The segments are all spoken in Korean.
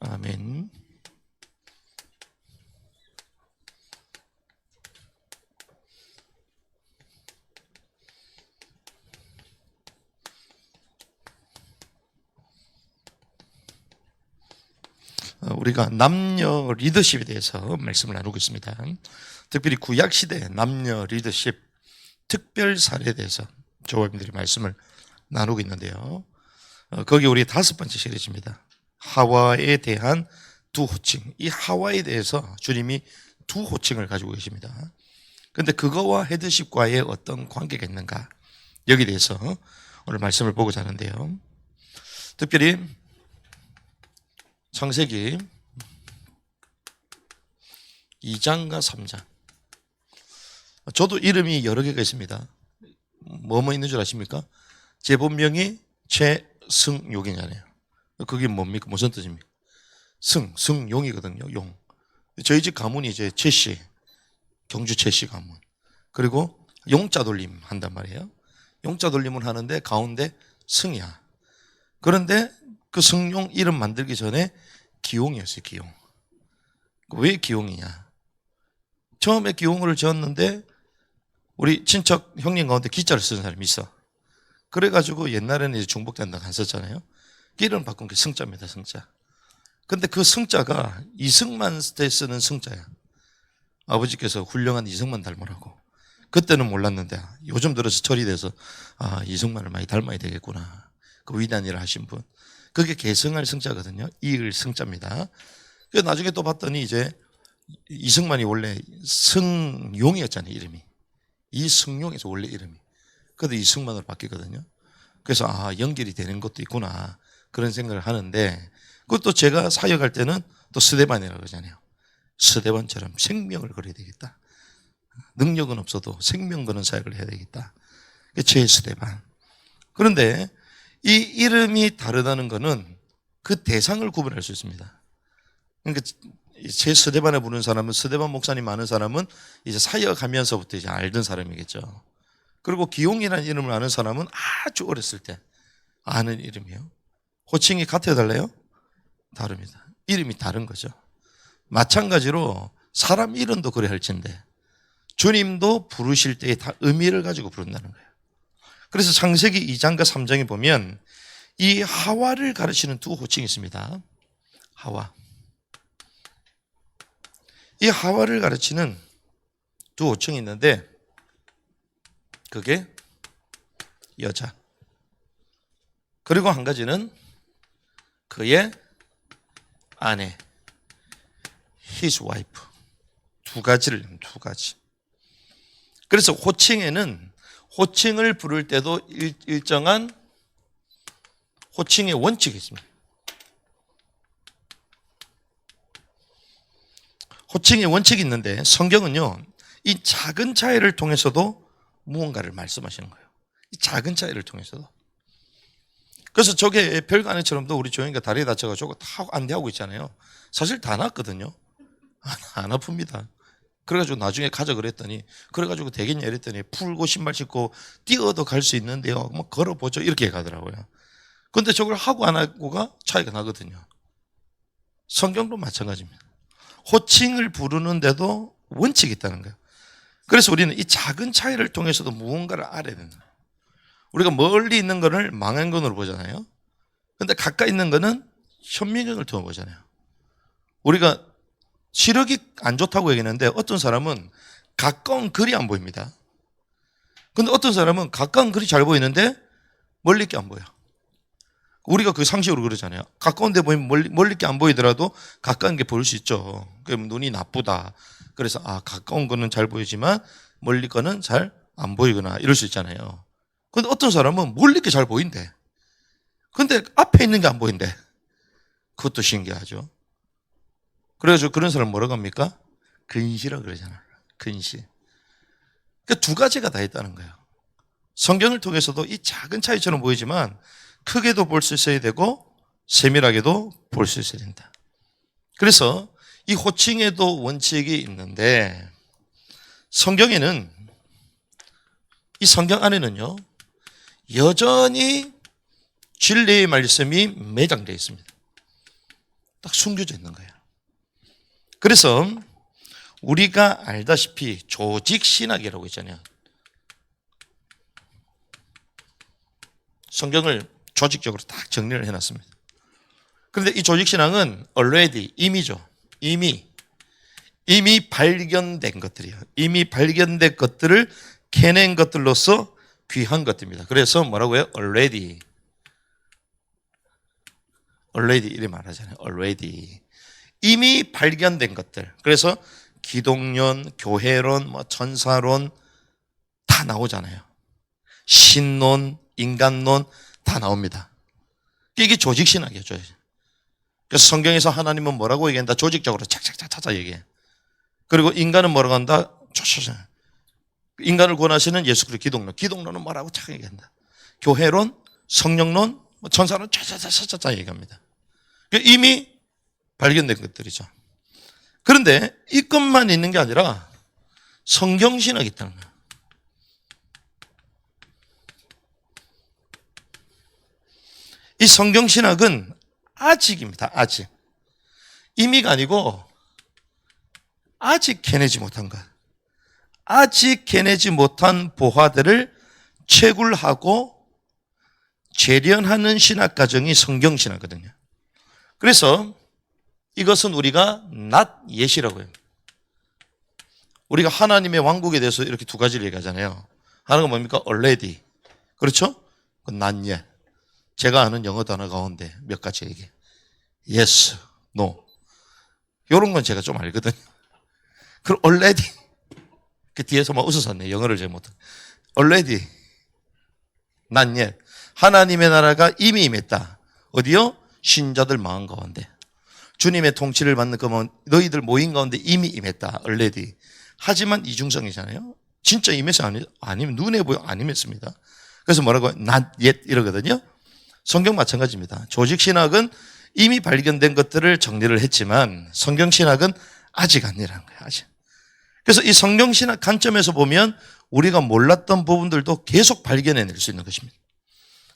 아멘. 우리가 남녀 리더십에 대해서 말씀을 나누고 있습니다. 특별히 구약시대 남녀 리더십 특별 사례에 대해서 조합님들이 말씀을 나누고 있는데요. 거기 우리 5번째 시리즈입니다. 하와에 대한 두 호칭. 이 하와에 대해서 주님이 두 호칭을 가지고 계십니다. 그런데 그거와 헤드십과의 어떤 관계가 있는가, 여기에 대해서 오늘 말씀을 보고자 하는데요. 특별히 창세기 2장과 3장. 저도 이름이 여러 개가 있습니다. 뭐뭐 있는 줄 아십니까? 제 본명이 최승용이잖아요. 그게 뭡니까? 무슨 뜻입니까? 승용이거든요. 용. 저희 집 가문이 이제 최씨, 경주 최씨 가문. 그리고 용자 돌림 한단 말이에요. 용자 돌림을 하는데 가운데 승이야. 그런데 그 승용 이름 만들기 전에 기용이었어요. 기용. 왜 기용이냐? 처음에 기용을 지었는데 우리 친척 형님 가운데 기자를 쓰는 사람이 있어. 그래가지고 옛날에는 이제 중복된다고 안 썼잖아요. 이름 바꾼 게 승자입니다. 승자. 근데 그 승자가 이승만 때 쓰는 승자야. 아버지께서 훌륭한 이승만 닮으라고. 그때는 몰랐는데 요즘 들어서 철이 돼서 이승만을 많이 닮아야 되겠구나. 그 위대한 일을 하신 분. 그게 계승할 승자거든요. 이을 승자입니다. 그래서 나중에 또 봤더니 이제 이승만이 원래 승용이었잖아요. 이름이. 이승용에서 원래 이름이. 그래도 이승만으로 바뀌거든요. 그래서 연결이 되는 것도 있구나. 그런 생각을 하는데, 그것도 제가 사역할 때는 또 스데반이라고 그러잖아요. 스데반처럼 생명을 걸어야 되겠다. 능력은 없어도 생명 거는 사역을 해야 되겠다. 그게 제 스데반. 그런데 이 이름이 다르다는 것은 그 대상을 구분할 수 있습니다. 그러니까 제 스데반에 부르는 사람은, 스데반 목사님 아는 사람은 이제 사역하면서부터 이제 알던 사람이겠죠. 그리고 기용이라는 이름을 아는 사람은 아주 어렸을 때 아는 이름이에요. 호칭이 같아 달라요? 다릅니다. 이름이 다른 거죠. 마찬가지로 사람 이름도 그래 할진데 주님도 부르실 때에 다 의미를 가지고 부른다는 거예요. 그래서 창세기 2장과 3장에 보면 이 하와를 가르치는 두 호칭이 있습니다. 하와. 이 하와를 가르치는 두 호칭이 있는데 그게 여자. 그리고 한 가지는 그의 아내, his wife. 두 가지. 그래서 호칭에는 호칭을 부를 때도 일정한 호칭의 원칙이 있습니다. 호칭의 원칙이 있는데 성경은요, 이 작은 차이를 통해서도 무언가를 말씀하시는 거예요. 이 작은 차이를 통해서도. 그래서 저게 별거 아니처럼도 우리 조영이가 다리에 다쳐가지고 다 안대하고 있잖아요. 사실 다 낫거든요. 안 아픕니다. 그래가지고 나중에 가자 그랬더니, 그래가지고 되겠냐 이랬더니 풀고 신발 신고 뛰어도 갈 수 있는데요. 뭐 걸어보죠. 이렇게 가더라고요. 근데 저걸 하고 안 하고가 차이가 나거든요. 성경도 마찬가지입니다. 호칭을 부르는데도 원칙이 있다는 거예요. 그래서 우리는 이 작은 차이를 통해서도 무언가를 알아야 된다. 우리가 멀리 있는 거를 망원경으로 보잖아요. 근데 가까이 있는 거는 현미경을 통해 보잖아요. 우리가 시력이 안 좋다고 얘기했는데 어떤 사람은 가까운 글이 안 보입니다. 근데 어떤 사람은 가까운 글이 잘 보이는데 멀리 게 안 보여. 우리가 그 상식으로 그러잖아요. 가까운 데 보이면 멀리 게 안 보이더라도 가까운 게 보일 수 있죠. 그럼 눈이 나쁘다. 그래서 가까운 거는 잘 보이지만 멀리 거는 잘 안 보이거나 이럴 수 있잖아요. 근데 어떤 사람은 멀리 게 잘 보인대. 근데 앞에 있는 게 안 보인대. 그것도 신기하죠. 그래가지고 그런 사람 뭐라고 합니까? 근시라고 그러잖아요. 근시. 그러니까 두 가지가 다 있다는 거예요. 성경을 통해서도 이 작은 차이처럼 보이지만 크게도 볼 수 있어야 되고 세밀하게도 볼 수 있어야 된다. 그래서 이 호칭에도 원칙이 있는데 성경에는, 이 성경 안에는요, 여전히 진리의 말씀이 매장되어 있습니다. 딱 숨겨져 있는 거예요. 그래서 우리가 알다시피 조직신학이라고 있잖아요. 성경을 조직적으로 딱 정리를 해놨습니다. 그런데 이 조직신앙은 already, 이미죠. 이미 발견된 것들이에요. 이미 발견된 것들을 캐낸 것들로서 귀한 것들입니다. 그래서 뭐라고요? already 이렇게 말하잖아요. already. 이미 발견된 것들. 그래서 기독론, 교회론, 천사론 다 나오잖아요. 신론, 인간론 다 나옵니다. 이게 조직신학이에요. 그래서 성경에서 하나님은 뭐라고 얘기한다? 조직적으로 착착착 얘기해. 그리고 인간은 뭐라고 한다? 인간을 구원하시는 예수 그리스도 기독론은 뭐라고 착 얘기한다. 교회론, 성령론, 천사론 차차차차차 얘기합니다. 이미 발견된 것들이죠. 그런데 이것만 있는 게 아니라 성경신학이 있다는 거예요. 이 성경신학은 아직입니다. 아직. 이미가 아니고 아직 캐내지 못한 것. 아직 캐내지 못한 보화들을 채굴하고 재련하는 신학 과정이 성경신학이거든요. 그래서 이것은 우리가 not yet이라고 해요. 우리가 하나님의 왕국에 대해서 이렇게 두 가지를 얘기하잖아요. 하나가 뭡니까? already. 그렇죠? not yet. 제가 아는 영어 단어 가운데 몇 가지 얘기해. yes, no. 이런 건 제가 좀 알거든요. 그럼 already. 그 뒤에서 막 웃었었네. 영어를 잘 못해. already. not yet. 하나님의 나라가 이미 임했다. 어디요? 신자들 마음 가운데. 주님의 통치를 받는 거면 너희들 모인 가운데 이미 임했다. already. 하지만 이중성이잖아요. 진짜 임했어? 아니면 눈에 보여? 안 임했습니다. 그래서 뭐라고? not yet 이러거든요. 성경 마찬가지입니다. 조직신학은 이미 발견된 것들을 정리를 했지만 성경신학은 아직 아니라는 거예요. 아직. 그래서 이 성경신학 관점에서 보면 우리가 몰랐던 부분들도 계속 발견해낼 수 있는 것입니다.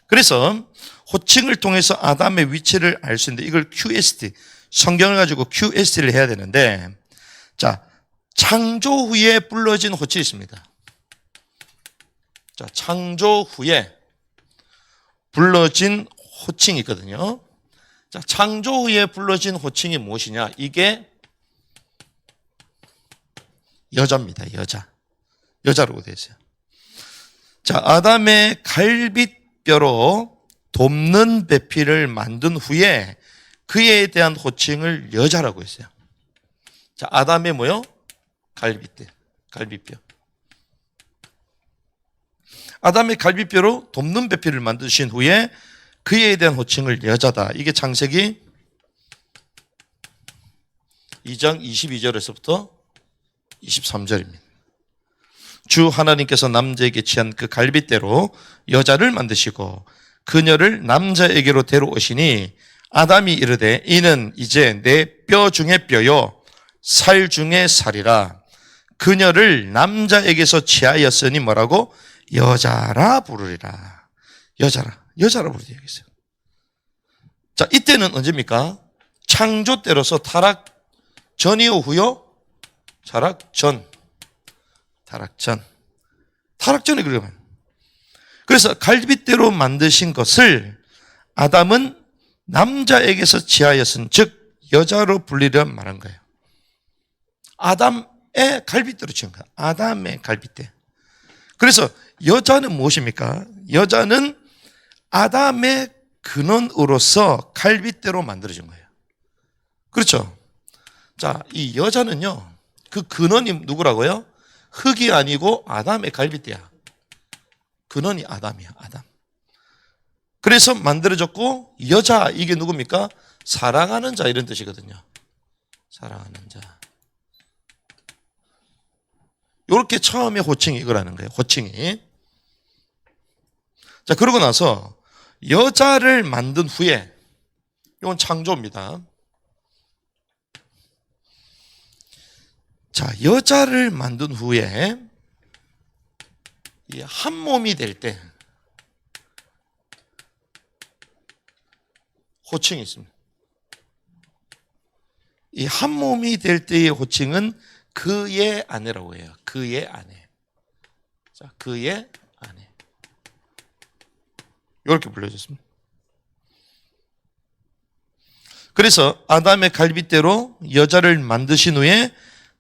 그래서 호칭을 통해서 아담의 위치를 알 수 있는데 이걸 QST, 성경을 가지고 QST를 해야 되는데, 자, 창조 후에 불러진 호칭이 있습니다. 자, 창조 후에 불러진 호칭이 있거든요. 자, 창조 후에 불러진 호칭이 무엇이냐? 이게 여자입니다. 여자라고 되어 있어요. 자, 아담의 갈빗뼈로 돕는 배필을 만든 후에 그에 대한 호칭을 여자라고 했어요. 자, 아담의 뭐요? 갈빗뼈. 아담의 갈빗뼈로 돕는 배필을 만드신 후에 그에 대한 호칭을 여자다. 이게 창세기 2장 22절에서부터 23절입니다. 주 하나님께서 남자에게 취한 그 갈빗대로 여자를 만드시고 그녀를 남자에게로 데려오시니 아담이 이르되 이는 이제 내 뼈 중에 뼈요 살 중에 살이라. 그녀를 남자에게서 취하였으니 뭐라고? 여자라 부르리라. 여자라 부르리라 했어요. 자, 이때는 언제입니까? 창조 때로서 타락 전이요 후요? 타락 전에 그러면. 그래서 갈빗대로 만드신 것을 아담은 남자에게서 취하였은 즉 여자로 불리려 말한 거예요. 아담의 갈빗대로 지은 거예요. 아담의 갈빗대. 그래서 여자는 무엇입니까? 여자는 아담의 근원으로서 갈빗대로 만들어진 거예요. 그렇죠? 자, 이 여자는요, 그 근원이 누구라고요? 흙이 아니고 아담의 갈빗대야. 근원이 아담이야, 아담. 그래서 만들어졌고, 여자, 이게 누굽니까? 사랑하는 자, 이런 뜻이거든요. 사랑하는 자. 이렇게 처음에 호칭이 이거라는 거예요, 호칭이. 자, 그러고 나서 여자를 만든 후에, 이건 창조입니다. 자, 여자를 만든 후에 한 몸이 될 때 호칭이 있습니다. 이 한 몸이 될 때의 호칭은 그의 아내라고 해요. 그의 아내. 자, 그의 아내. 이렇게 불려졌습니다. 그래서 아담의 갈빗대로 여자를 만드신 후에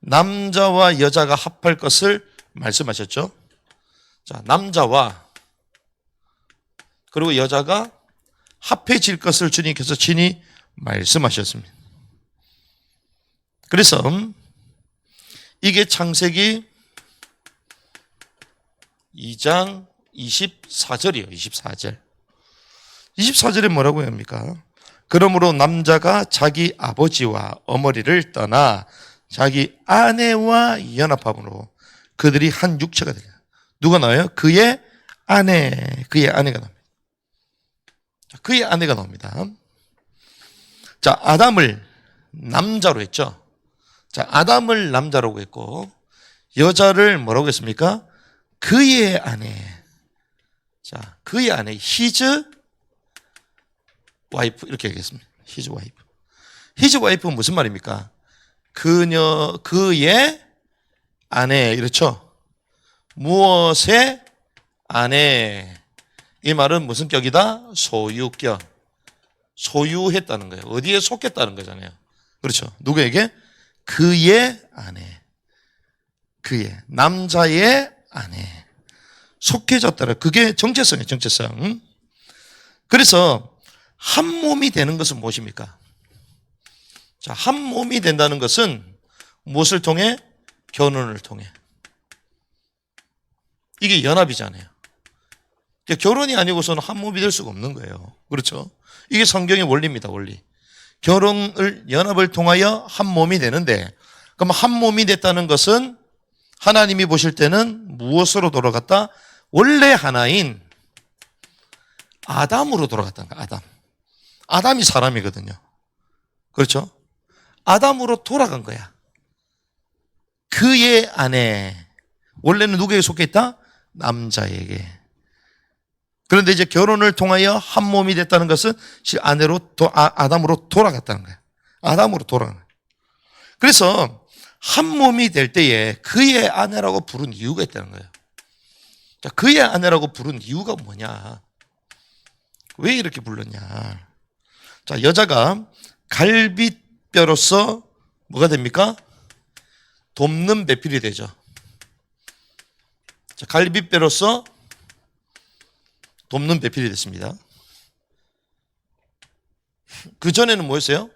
남자와 여자가 합할 것을 말씀하셨죠. 자, 남자와 그리고 여자가 합해질 것을 주님께서 친히 말씀하셨습니다. 그래서 이게 창세기 2장 24절이에요. 24절. 24절에 뭐라고 합니까? 그러므로 남자가 자기 아버지와 어머니를 떠나 자기 아내와 연합함으로 그들이 한 육체가 되냐. 누가 나와요? 그의 아내가 나옵니다. 그의 아내가 나옵니다. 자, 아담을 남자로 했죠. 자, 아담을 남자라고 했고 여자를 뭐라고 했습니까? 그의 아내. 자, 그의 아내, his wife 이렇게 얘기했습니다. his wife. his wife는 무슨 말입니까? 그의 아내, 이렇죠? 무엇의 아내. 이 말은 무슨 격이다? 소유격. 소유했다는 거예요. 어디에 속했다는 거잖아요. 그렇죠? 누구에게? 그의 아내. 그의, 남자의 아내. 속해졌다라. 그게 정체성이에요, 정체성. 그래서 한 몸이 되는 것은 무엇입니까? 자, 한 몸이 된다는 것은 무엇을 통해? 결혼을 통해. 이게 연합이잖아요. 그러니까 결혼이 아니고서는 한 몸이 될 수가 없는 거예요. 그렇죠? 이게 성경의 원리입니다, 원리. 연합을 통하여 한 몸이 되는데, 그럼 한 몸이 됐다는 것은 하나님이 보실 때는 무엇으로 돌아갔다? 원래 하나인 아담으로 돌아갔다는 거야, 아담. 아담이 사람이거든요. 그렇죠? 아담으로 돌아간 거야. 그의 아내. 원래는 누구에게 속해 있다? 남자에게. 그런데 이제 결혼을 통하여 한 몸이 됐다는 것은 아담으로 돌아갔다는 거야. 아담으로 돌아간 거야. 그래서 한 몸이 될 때에 그의 아내라고 부른 이유가 있다는 거예요. 자, 그의 아내라고 부른 이유가 뭐냐? 왜 이렇게 불렀냐? 자, 여자가 갈빗뼈로서 뭐가 됩니까? 돕는 배필이 되죠. 자, 갈빗뼈로서 돕는 배필이 됐습니다. 그전에는 뭐였어요?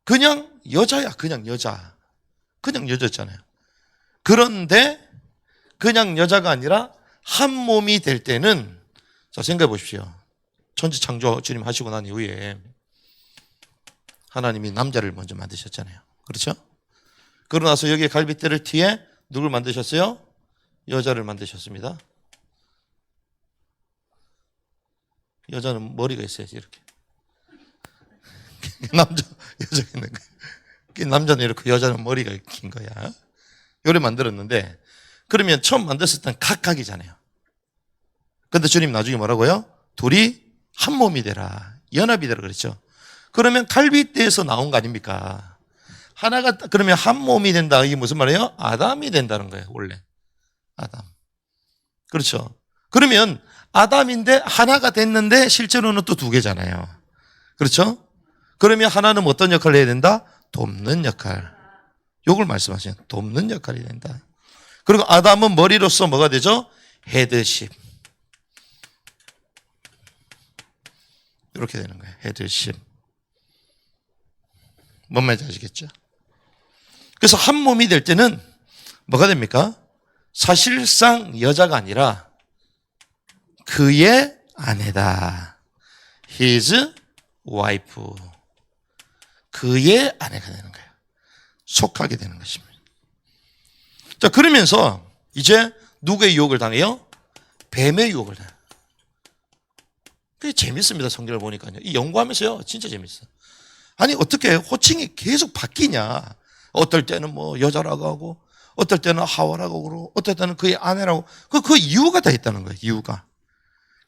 그냥 여자야, 그냥 여자. 그냥 여자였잖아요. 그런데 그냥 여자가 아니라 한 몸이 될 때는, 자, 생각해 보십시오. 천지 창조 주님 하시고 난 이후에 하나님이 남자를 먼저 만드셨잖아요. 그렇죠? 그러고 나서 여기에 갈빗대를 뒤에 누굴 만드셨어요? 여자를 만드셨습니다. 여자는 머리가 있어야지, 이렇게. 여자가 있는 거예요. 남자는 이렇게, 여자는 머리가 긴 거야. 요래 만들었는데, 그러면 처음 만들었을 땐 각각이잖아요. 근데 주님 나중에 뭐라고요? 둘이 한 몸이 되라. 연합이 되라 그랬죠. 그러면 갈빗대에서 나온 거 아닙니까? 하나가, 그러면 한 몸이 된다. 이게 무슨 말이에요? 아담이 된다는 거예요, 원래. 아담. 그렇죠. 그러면 아담인데 하나가 됐는데 실제로는 또 두 개잖아요. 그렇죠? 그러면 하나는 어떤 역할을 해야 된다? 돕는 역할. 요걸 말씀하시는, 돕는 역할이 된다. 그리고 아담은 머리로서 뭐가 되죠? 헤드십. 이렇게 되는 거예요. 헤드십. 뭔 말인지 아시겠죠? 그래서 한 몸이 될 때는 뭐가 됩니까? 사실상 여자가 아니라 그의 아내다. His wife. 그의 아내가 되는 거예요. 속하게 되는 것입니다. 자, 그러면서 이제 누구의 유혹을 당해요? 뱀의 유혹을 당해요. 그게 재밌습니다. 성경을 보니까요. 이 연구하면서요. 진짜 재밌어요. 아니, 어떻게 호칭이 계속 바뀌냐. 어떨 때는 뭐 여자라고 하고, 어떨 때는 하와라고 그러고, 어떨 때는 그의 아내라고. 그 이유가 다 있다는 거예요. 이유가.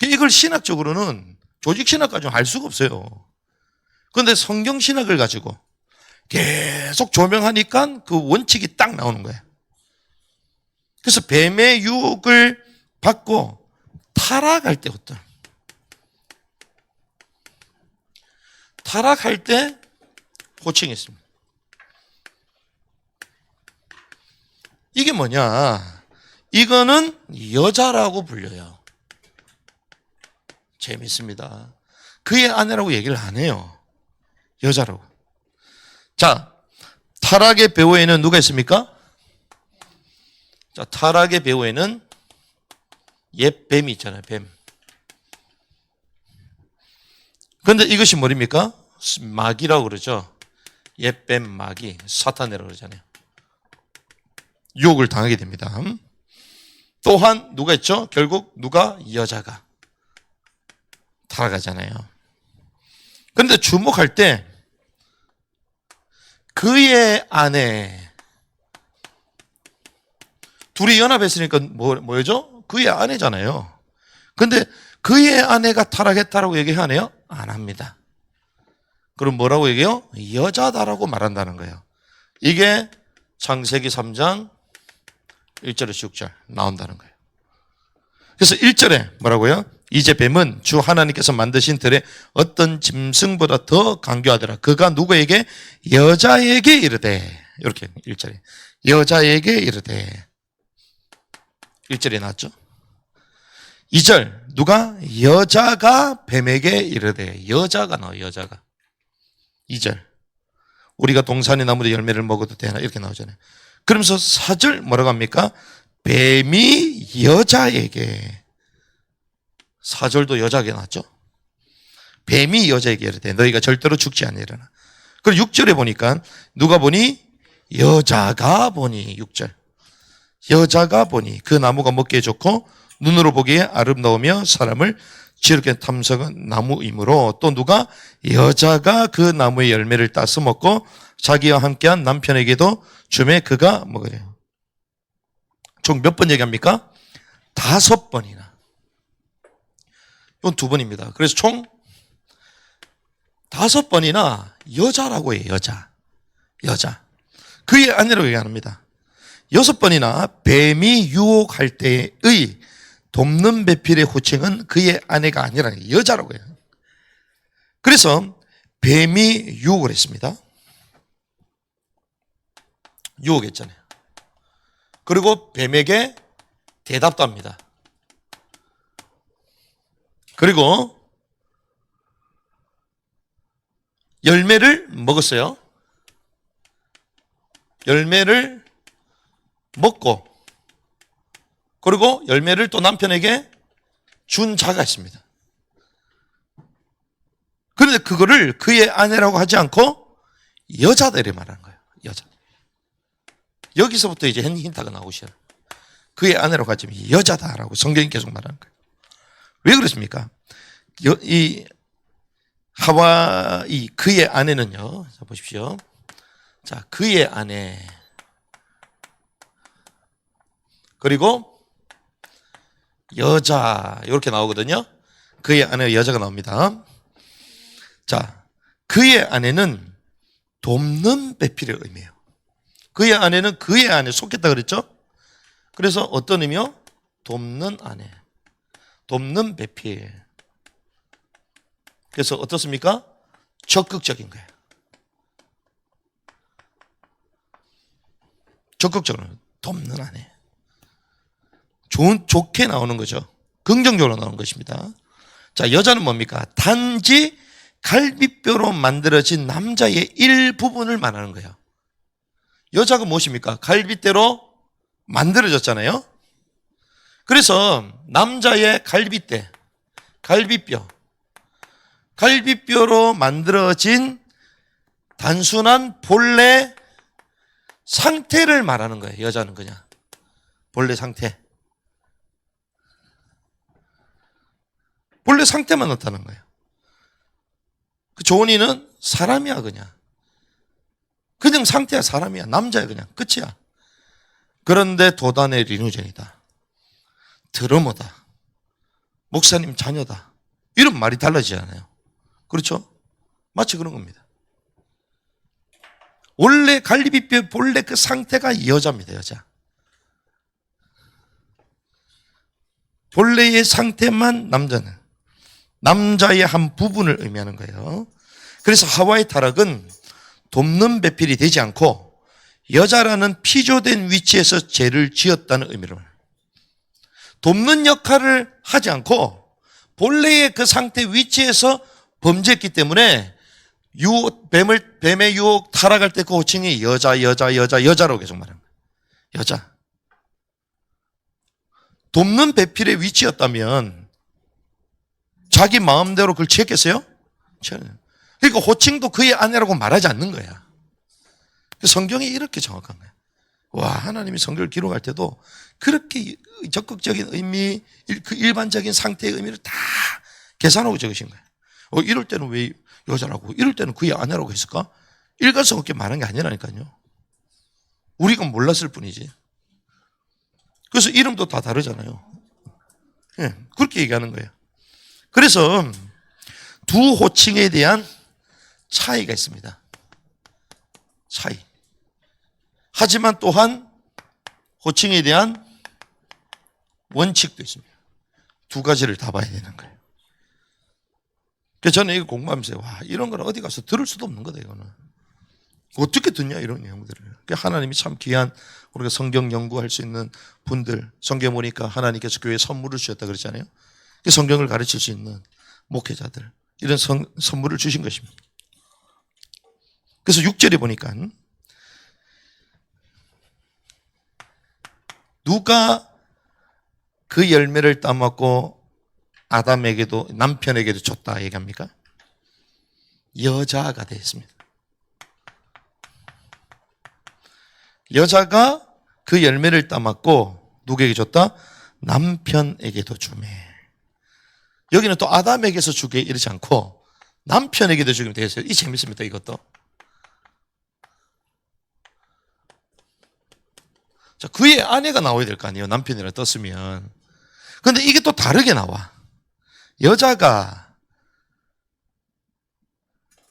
이걸 신학적으로는, 조직신학까지는 알 수가 없어요. 그런데 성경신학을 가지고 계속 조명하니까 그 원칙이 딱 나오는 거예요. 그래서 뱀의 유혹을 받고 타락할 때 타락할 때 호칭이 있습니다. 이게 뭐냐? 이거는 여자라고 불려요. 재밌습니다. 그의 아내라고 얘기를 안 해요. 여자라고. 자, 타락의 배후에는 누가 있습니까? 자, 타락의 배후에는 옛 뱀이 있잖아요. 뱀. 그런데 이것이 뭐입니까? 마귀라고 그러죠. 옛 뱀 마귀, 사탄이라고 그러잖아요. 유혹을 당하게 됩니다. 또한 누가 있죠? 결국 누가? 여자가 타락하잖아요. 그런데 주목할 때 그의 아내, 둘이 연합했으니까 뭐죠? 그의 아내잖아요. 그런데 그의 아내가 타락했다라고 얘기하네요? 안 합니다. 그럼 뭐라고 얘기해요? 여자다라고 말한다는 거예요. 이게 창세기 3장 1절에서 6절 나온다는 거예요. 그래서 1절에 뭐라고요? 이제 뱀은 주 하나님께서 만드신 들에 어떤 짐승보다 더 강교하더라. 그가 누구에게? 여자에게 이르되. 이렇게 1절에 여자에게 이르되. 1절에 나왔죠. 2절 누가? 여자가 뱀에게 이르되. 여자가 나와요. 여자가. 2절 우리가 동산의 나무의 열매를 먹어도 되나? 이렇게 나오잖아요. 그러면서 4절 뭐라고 합니까? 뱀이 여자에게. 4절도 여자에게 나왔죠. 뱀이 여자에게 이르되 너희가 절대로 죽지 아니하리라. 그리고 6절에 보니까 누가 보니? 여자가 보니. 6절 여자가 보니 그 나무가 먹기에 좋고 눈으로 보기에 아름다우며 사람을 지혜롭게 탐색한 나무이므로 또 누가? 여자가 그 나무의 열매를 따서 먹고 자기와 함께한 남편에게도 주매 그가 먹으래요. 총 몇 번 얘기합니까? 5번이나. 이건 2번입니다. 그래서 총 5번이나 여자라고 해요. 여자. 그의 아내라고 얘기합니다. 6번이나 뱀이 유혹할 때의 돕는 배필의 호칭은 그의 아내가 아니라 여자라고 해요. 그래서 뱀이 유혹을 했습니다. 유혹했잖아요. 그리고 뱀에게 대답도 합니다. 그리고 열매를 먹었어요. 열매를 먹고 그리고 열매를 또 남편에게 준 자가 있습니다. 그런데 그거를 그의 아내라고 하지 않고 여자들이 말하는 거예요. 여자. 여기서부터 이제 힌트가 나오셔요. 그의 아내라고 하지 여자다라고 성경이 계속 말하는 거예요. 왜 그렇습니까? 그의 아내는요. 자, 보십시오. 자, 그의 아내. 그리고 여자 이렇게 나오거든요. 그의 아내 여자가 나옵니다. 자, 그의 아내는 돕는 배필의 의미예요. 그의 아내는 그의 아내 속했다 그랬죠? 그래서 어떤 의미요? 돕는 아내, 돕는 배필. 그래서 어떻습니까? 적극적인 거예요. 적극적으로 돕는 아내. 좋게 나오는 거죠. 긍정적으로 나오는 것입니다. 자, 여자는 뭡니까? 단지 갈비뼈로 만들어진 남자의 일부분을 말하는 거예요. 여자가 무엇입니까? 갈비뼈로 만들어졌잖아요. 그래서 남자의 갈비뼈로 만들어진 단순한 본래 상태를 말하는 거예요. 여자는 그냥 본래 상태. 본래 상태만 나타나는 거예요. 그 조은이는 사람이야. 그냥 상태야. 사람이야. 남자야. 그냥 끝이야. 그런데 도단의 리누전이다, 드러머다, 목사님 자녀다, 이런 말이 달라지잖아요. 그렇죠? 마치 그런 겁니다. 원래 갈비뼈 본래 그 상태가 여자입니다. 여자. 본래의 상태만 남자는 남자의 한 부분을 의미하는 거예요. 그래서 하와의 타락은 돕는 배필이 되지 않고 여자라는 피조된 위치에서 죄를 지었다는 의미로 돕는 역할을 하지 않고 본래의 그 상태 위치에서 범죄했기 때문에 뱀의 유혹 타락할 때 그 호칭이 여자라고 계속 말하는 거예요. 여자. 돕는 배필의 위치였다면 자기 마음대로 그걸 취했겠어요? 그러니까 호칭도 그의 아내라고 말하지 않는 거야. 성경이 이렇게 정확한 거야. 와, 하나님이 성경을 기록할 때도 그렇게 적극적인 의미, 그 일반적인 상태의 의미를 다 계산하고 적으신 거야. 이럴 때는 왜 여자라고, 이럴 때는 그의 아내라고 했을까? 일관성 없게 말한 게 아니라니까요. 우리가 몰랐을 뿐이지. 그래서 이름도 다 다르잖아요. 네, 그렇게 얘기하는 거예요. 그래서 두 호칭에 대한 차이가 있습니다. 차이. 하지만 또한 호칭에 대한 원칙도 있습니다. 두 가지를 다 봐야 되는 거예요. 그래서 저는 이거 공부하면서 와, 이런 걸 어디 가서 들을 수도 없는 거다, 이거는. 어떻게 듣냐, 이런 내용들을. 하나님이 참 귀한 우리가 성경 연구할 수 있는 분들, 성경 보니까 하나님께서 교회에 선물을 주셨다 그랬잖아요. 성경을 가르칠 수 있는 목회자들, 이런 선물을 주신 것입니다. 그래서 6절에 보니까 누가 그 열매를 따먹고 아담에게도 남편에게도 줬다 얘기합니까? 여자가 되었습니다. 여자가 그 열매를 따먹고 누구에게 줬다? 남편에게도 주매. 여기는 또 아담에게서 주게 이러지 않고 남편에게도 주기면 되겠어요. 이 재밌습니다, 이것도. 자, 그의 아내가 나와야 될 거 아니에요, 남편이라 떴으면. 근데 이게 또 다르게 나와. 여자가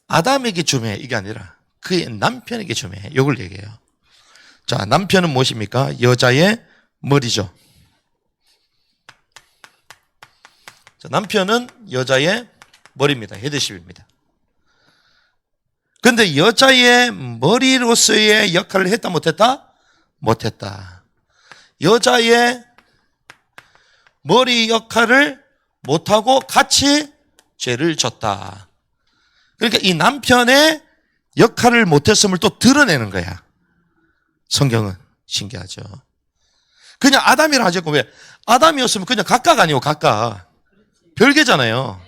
아담에게 주매, 이게 아니라 그의 남편에게 주매, 이걸 얘기해요. 자, 남편은 무엇입니까? 여자의 머리죠. 자, 남편은 여자의 머리입니다. 헤드십입니다. 그런데 여자의 머리로서의 역할을 했다 못했다? 못했다. 여자의 머리 역할을 못하고 같이 죄를 졌다. 그러니까 이 남편의 역할을 못했음을 또 드러내는 거야. 성경은 신기하죠. 그냥 아담이라 하죠. 왜? 아담이었으면 그냥 각각 아니고 각각. 별개잖아요.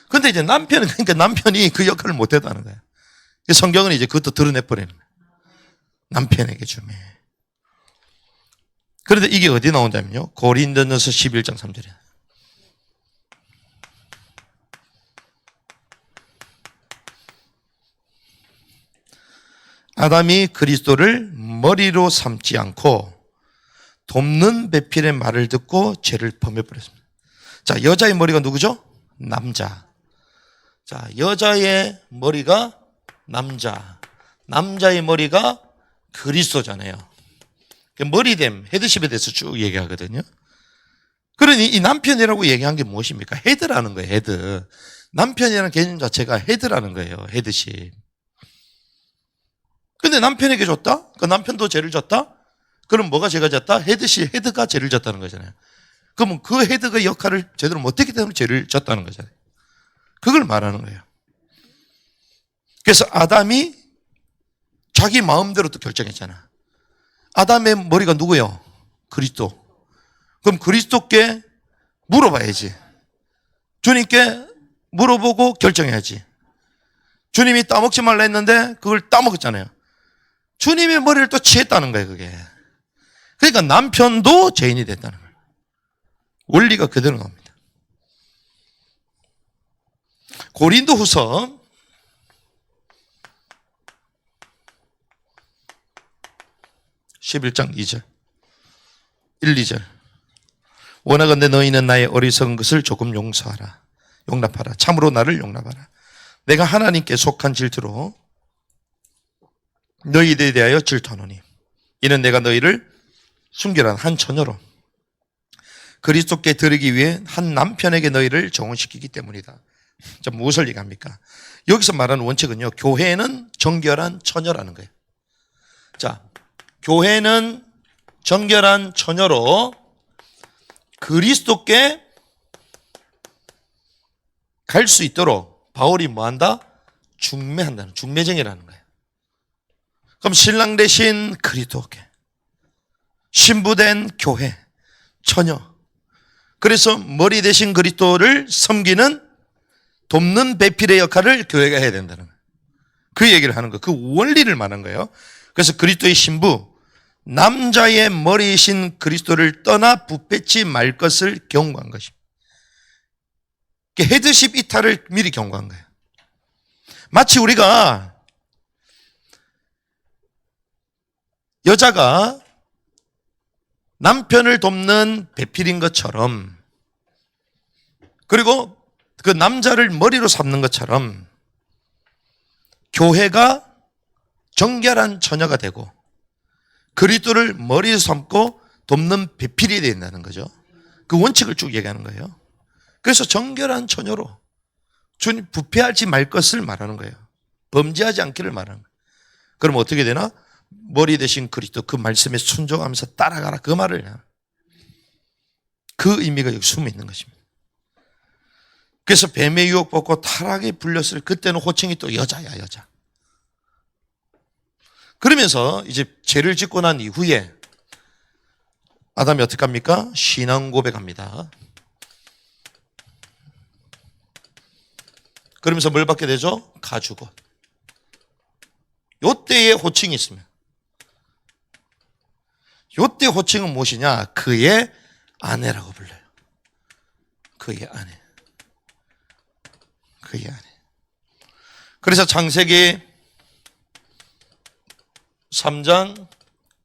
근데 이제 남편은, 그러니까 남편이 그 역할을 못했다는 거야. 성경은 이제 그것도 드러내버리는 거야. 남편에게 주매. 그런데 이게 어디 나온다면요? 고린도전서 11장 3절에. 아담이 그리스도를 머리로 삼지 않고 돕는 배필의 말을 듣고 죄를 범해버렸습니다. 자, 여자의 머리가 누구죠? 남자. 자, 여자의 머리가 남자. 남자의 머리가 그리스도잖아요. 머리됨, 헤드십에 대해서 쭉 얘기하거든요. 그러니 이 남편이라고 얘기한 게 무엇입니까? 헤드라는 거예요, 헤드. 남편이라는 개념 자체가 헤드라는 거예요, 헤드십. 근데 남편에게 줬다? 그 남편도 죄를 졌다? 그럼 뭐가 죄가 졌다? 헤드가 죄를 졌다는 거잖아요. 그러면 그 헤드가 역할을 제대로 못했기 때문에 죄를 졌다는 거잖아요. 그걸 말하는 거예요. 그래서 아담이 자기 마음대로 또 결정했잖아. 아담의 머리가 누구예요? 그리스도. 그럼 그리스도께 물어봐야지. 주님께 물어보고 결정해야지. 주님이 따먹지 말라 했는데 그걸 따먹었잖아요. 주님의 머리를 또 취했다는 거예요, 그게. 그러니까 남편도 죄인이 됐다는 거예요. 원리가 그대로 나옵니다. 고린도후서 11장 2절 1, 2절 원하건대 너희는 나의 어리석은 것을 조금 용납하라. 참으로 나를 용납하라. 내가 하나님께 속한 질투로 너희들에 대하여 질투하노니 이는 내가 너희를 순결한 한 처녀로 그리스도께 드리기 위해 한 남편에게 너희를 정혼시키기 때문이다. 자, 무엇을 얘기합니까? 여기서 말하는 원칙은요, 교회는 정결한 처녀라는 거예요. 자, 교회는 정결한 처녀로 그리스도께 갈 수 있도록 바울이 뭐한다? 중매한다는, 중매쟁이라는 거예요. 그럼 신랑 대신 그리스도께, 신부된 교회, 처녀. 그래서 머리 대신 그리스도를 섬기는 돕는 배필의 역할을 교회가 해야 된다는 거예요. 그 얘기를 하는 거예요. 그 원리를 말하는 거예요. 그래서 그리스도의 신부, 남자의 머리이신 그리스도를 떠나 부패치 말 것을 경고한 것입니다. 헤드십 이탈을 미리 경고한 거예요. 마치 우리가 여자가 남편을 돕는 배필인 것처럼, 그리고 그 남자를 머리로 삼는 것처럼 교회가 정결한 처녀가 되고 그리스도를 머리로 삼고 돕는 배필이 된다는 거죠. 그 원칙을 쭉 얘기하는 거예요. 그래서 정결한 처녀로 주님 부패하지 말 것을 말하는 거예요. 범죄하지 않기를 말하는 거예요. 그럼 어떻게 되나? 머리 대신 그리스도 그 말씀에 순종하면서 따라가라, 그 말을 해요. 그 의미가 여기 숨어 있는 것입니다. 그래서 뱀의 유혹받고 타락에 불렸을 그때는 호칭이 또 여자야, 여자. 그러면서 이제 죄를 짓고 난 이후에 아담이 어떻게 합니까? 신앙 고백합니다. 그러면서 뭘 받게 되죠? 가죽옷. 요때의 호칭이 있습니다. 요때 호칭은 무엇이냐? 그의 아내라고 불러요. 그의 아내. 그의 아내. 그래서 창세기 3장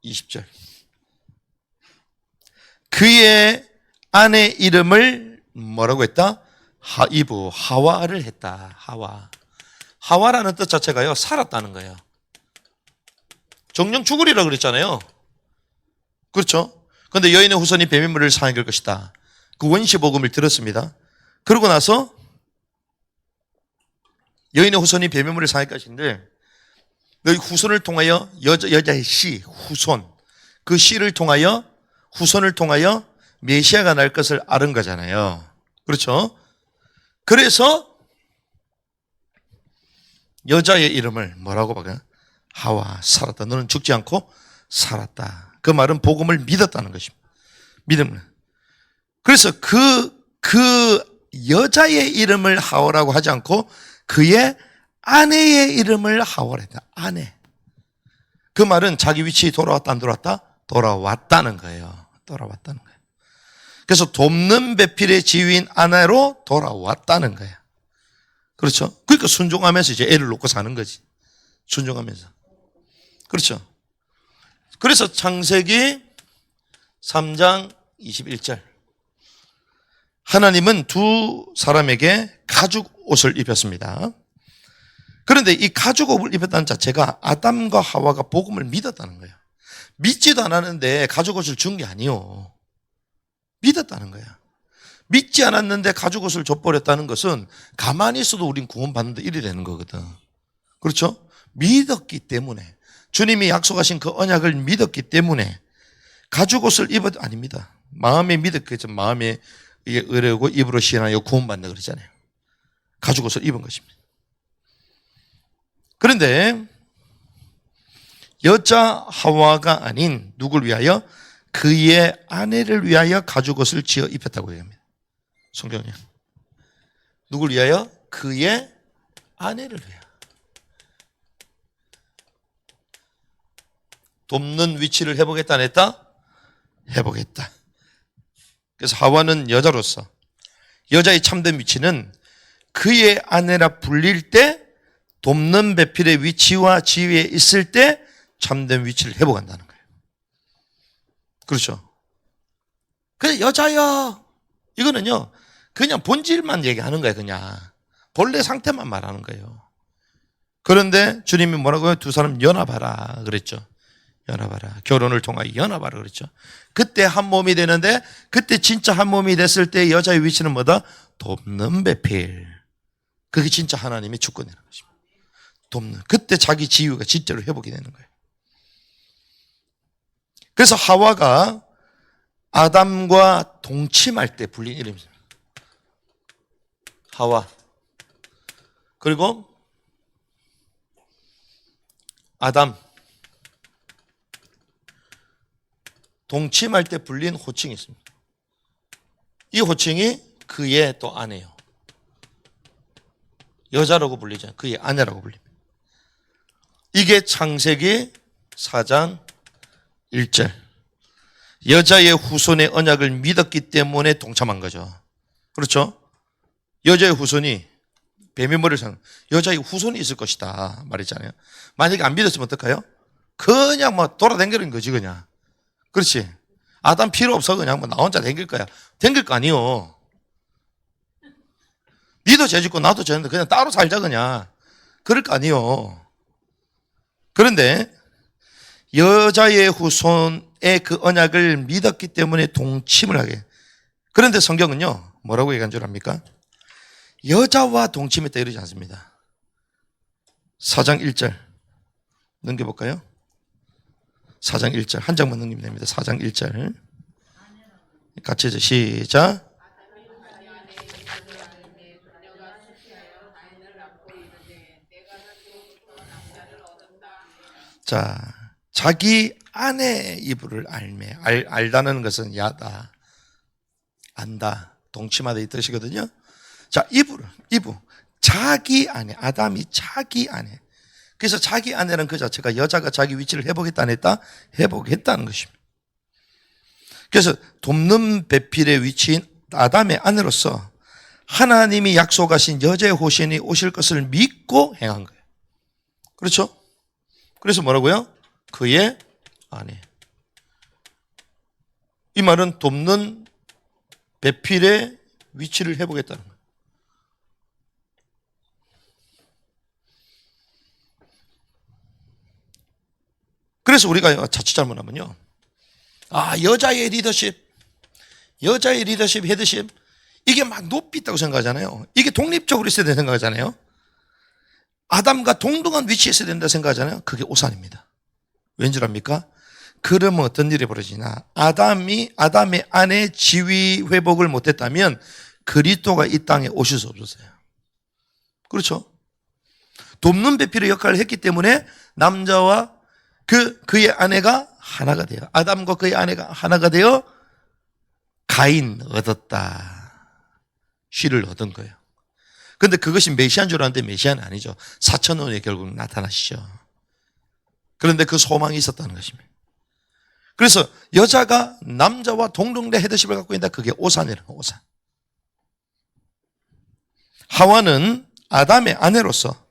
20절. 그의 아내 이름을 뭐라고 했다? 하이브, 하와를 했다. 하와. 하와라는 뜻 자체가요, 살았다는 거예요. 정령 죽으리라 그랬잖아요. 그렇죠? 그런데 여인의 후손이 뱀의 물을 사먹일 것이다. 그 원시 복음을 들었습니다. 그러고 나서 여인의 후손이 뱀의 물을 사먹일 것인데, 너희 후손을 통하여 여자의 씨, 후손, 그 씨를 통하여, 후손을 통하여 메시아가 날 것을 아는 거잖아요. 그렇죠? 그래서 여자의 이름을 뭐라고 박아요? 하와, 살았다. 너는 죽지 않고 살았다. 그 말은 복음을 믿었다는 것입니다. 믿음을. 그래서 그 여자의 이름을 하와라고 하지 않고 그의 아내의 이름을 하와라 했다. 아내. 그 말은 자기 위치에 돌아왔다, 안 돌아왔다? 돌아왔다는 거예요. 돌아왔다는 거예요. 그래서 돕는 배필의 지위인 아내로 돌아왔다는 거예요. 그렇죠? 그러니까 순종하면서 이제 애를 놓고 사는 거지. 순종하면서. 그렇죠? 그래서 창세기 3장 21절. 하나님은 두 사람에게 가죽 옷을 입혔습니다. 그런데 이 가죽 옷을 입혔다는 자체가 아담과 하와가 복음을 믿었다는 거예요. 믿지도 않았는데 가죽 옷을 준 게 아니요. 믿었다는 거야. 믿지 않았는데 가죽 옷을 줘버렸다는 것은 가만히 있어도 우린 구원받는데 이래 되는 거거든. 그렇죠? 믿었기 때문에, 주님이 약속하신 그 언약을 믿었기 때문에 가죽 옷을 입어도 아닙니다. 마음에 믿었겠죠. 마음에 이게 의뢰고 입으로 시인하여 구원받는 그러잖아요. 가죽 옷을 입은 것입니다. 그런데 여자 하와가 아닌 누굴 위하여? 그의 아내를 위하여 가죽 옷을 지어 입혔다고 얘기합니다. 성경이요. 누굴 위하여? 그의 아내를 위하여. 돕는 위치를 해보겠다 안 했다? 해보겠다. 그래서 하와는 여자로서 여자의 참된 위치는 그의 아내라 불릴 때 돕는 배필의 위치와 지위에 있을 때 참된 위치를 회복한다는 거예요. 그렇죠? 그래 여자야 이거는요 그냥 본질만 얘기하는 거예요. 그냥 본래 상태만 말하는 거예요. 그런데 주님이 뭐라고요? 두 사람 연합하라 그랬죠. 연합하라. 결혼을 통하여 연합하라 그랬죠. 그때 한 몸이 되는데, 그때 진짜 한 몸이 됐을 때 여자의 위치는 뭐다? 돕는 배필. 그게 진짜 하나님의 주권이라는 것입니다. 돕는. 그때 자기 지위가 진짜로 회복이 되는 거예요. 그래서 하와가 아담과 동침할 때 불린 이름입니다. 하와. 그리고 아담. 동침할 때 불린 호칭이 있습니다. 이 호칭이 그의 또 아내요. 여자라고 불리잖아요. 그의 아내라고 불립니다. 이게 창세기 4장 1절. 여자의 후손의 언약을 믿었기 때문에 동참한 거죠. 그렇죠? 여자의 후손이 뱀의 머리를 상 여자의 후손이 있을 것이다 말했잖아요. 만약에 안 믿었으면 어떡해요? 그냥 뭐 돌아다니는 거지 그냥. 그렇지? 아담 필요 없어. 그냥 뭐 나 혼자 댕길 거야. 댕길 거 아니요. 니도 죄 짓고 나도 죄 짓는데 그냥 따로 살자 그냥. 그럴 거 아니요. 그런데 여자의 후손의 그 언약을 믿었기 때문에 동침을 하게. 그런데 성경은요 뭐라고 얘기한 줄 압니까? 여자와 동침했다 이러지 않습니다. 4장 1절 넘겨볼까요? 4장 1절 한 장만 넘기면 됩니다. 4장 1절 같이 해서 시작. 자, 자기 아내 이불을 알매. 알다는 것은 야다, 안다, 동침하다 이 뜻이거든요. 자, 이불. 자기 아내, 아담이 자기 아내. 그래서 자기 아내는 그 자체가 여자가 자기 위치를 회복했다 안 했다? 회복했다는 것입니다. 그래서 돕는 배필의 위치인 아담의 아내로서 하나님이 약속하신 여자의 호신이 오실 것을 믿고 행한 거예요. 그렇죠? 그래서 뭐라고요? 그의 아내. 이 말은 돕는 배필의 위치를 회복했다는 거예요. 그래서 우리가 자칫 잘못하면요. 여자의 리더십, 헤드십, 이게 막 높이 있다고 생각하잖아요. 이게 독립적으로 있어야 된다고 생각하잖아요. 아담과 동등한 위치에 있어야 된다고 생각하잖아요. 그게 오산입니다. 왠줄 압니까? 그러면 어떤 일이 벌어지나? 아담의 아내 지위 회복을 못했다면 그리스도가 이 땅에 오실 수 없었어요. 그렇죠? 돕는 배필의 역할을 했기 때문에 남자와 그의 아내가 하나가 돼요. 아담과 그의 아내가 하나가 되어 가인 얻었다. 씨를 얻은 거예요. 그런데 그것이 메시아인 줄 알았는데 메시아는 아니죠. 4천 후에 결국 나타나시죠. 그런데 그 소망이 있었다는 것입니다. 그래서 여자가 남자와 동등의 헤드십을 갖고 있다. 그게 오산이라는 오산. 하와는 아담의 아내로서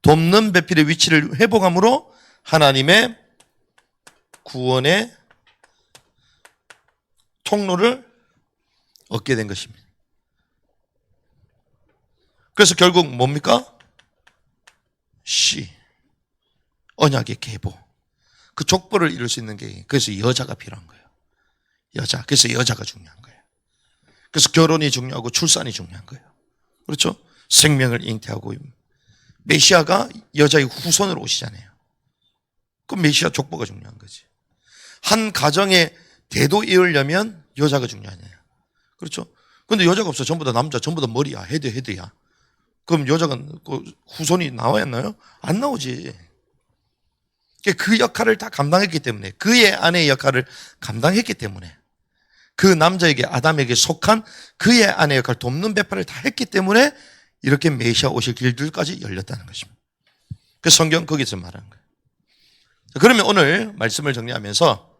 돕는 배필의 위치를 회복함으로 하나님의 구원의 통로를 얻게 된 것입니다. 그래서 결국 뭡니까? 언약의 계보. 그 족보를 이룰 수 있는 게, 그래서 여자가 필요한 거예요. 그래서 여자가 중요한 거예요. 그래서 결혼이 중요하고 출산이 중요한 거예요. 그렇죠? 생명을 잉태하고 메시아가 여자의 후손으로 오시잖아요. 그럼 메시아 족보가 중요한 거지. 한 가정에 대도 이으려면 여자가 중요하네요. 그렇죠? 근데 여자가 없어. 전부 다 남자, 전부 다 머리야. 헤드야. 그럼 여자가 후손이 나와야 하나요? 안 나오지. 그 역할을 다 감당했기 때문에, 그의 아내의 역할을 감당했기 때문에, 그 남자에게, 아담에게 속한 그의 아내의 역할, 돕는 배파를 다 했기 때문에 이렇게 메시아 오실 길들까지 열렸다는 것입니다. 그 성경 거기서 말하는 거예요. 그러면 오늘 말씀을 정리하면서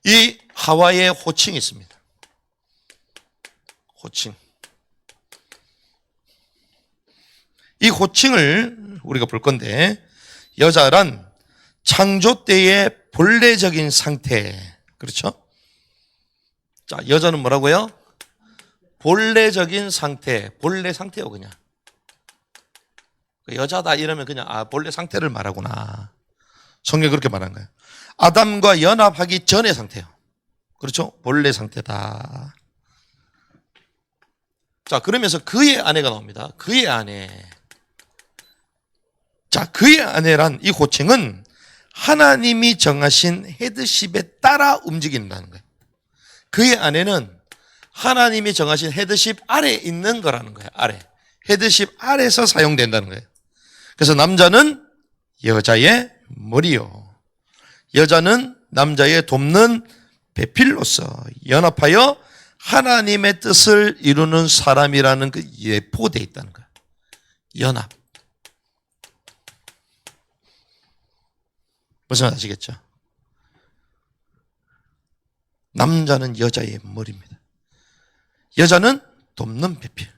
이 하와의 호칭이 있습니다. 호칭. 이 호칭을 우리가 볼 건데, 여자란 창조 때의 본래적인 상태. 그렇죠? 자, 여자는 뭐라고요? 본래적인 상태. 본래 상태요, 그냥. 여자다 이러면 그냥 본래 상태를 말하구나. 성경이 그렇게 말한 거예요. 아담과 연합하기 전의 상태예요. 그렇죠? 본래 상태다. 자, 그러면서 그의 아내가 나옵니다. 그의 아내. 자, 그의 아내란 이 호칭은 하나님이 정하신 헤드십에 따라 움직인다는 거예요. 그의 아내는 하나님이 정하신 헤드십 아래에 있는 거라는 거예요. 아래. 헤드십 아래에서 사용된다는 거예요. 그래서 남자는 여자의 머리요. 여자는 남자의 돕는 배필로서 연합하여 하나님의 뜻을 이루는 사람이라는 그 예포되어 있다는 거예요. 연합. 무슨 말 아시겠죠? 남자는 여자의 머리입니다. 여자는 돕는 배필.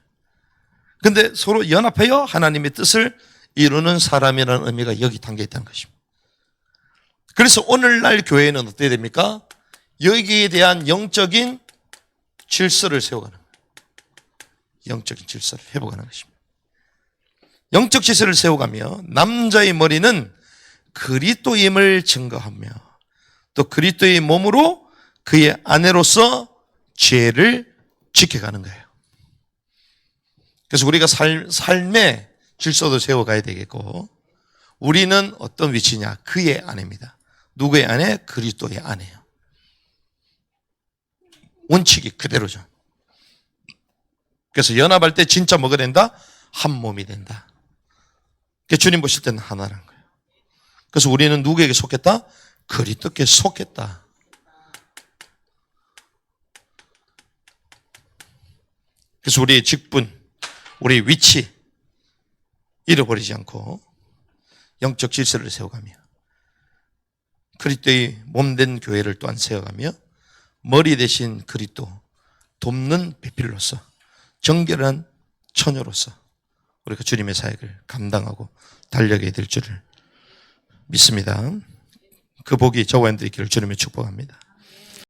근데 서로 연합하여 하나님의 뜻을 이루는 사람이라는 의미가 여기 담겨 있다는 것입니다. 그래서 오늘날 교회는 어떻게 됩니까? 여기에 대한 영적인 질서를 세워가는 거예요. 영적인 질서를 회복하는 것입니다. 영적 질서를 세워가며 남자의 머리는 그리스도임을 증거하며 또 그리스도의 몸으로 그의 아내로서 죄를 지켜가는 거예요. 그래서 우리가 삶의 질서도 세워가야 되겠고, 우리는 어떤 위치냐? 그의 아내입니다. 누구의 아내? 그리스도의 아내예요. 원칙이 그대로죠. 그래서 연합할 때 진짜 뭐가 된다? 한 몸이 된다. 주님 보실 때는 하나라는 거예요. 그래서 우리는 누구에게 속했다? 그리스도께 속했다. 그래서 우리의 직분, 우리의 위치 잃어버리지 않고 영적 질서를 세워가며 그리스도의 몸된 교회를 또한 세워가며 머리 대신 그리스도 돕는 배필로서 정결한 처녀로서 우리가 주님의 사역을 감당하고 달려가야 될 줄을 믿습니다. 그 복이 저와 여러분들이 있기를 주님의 축복합니다.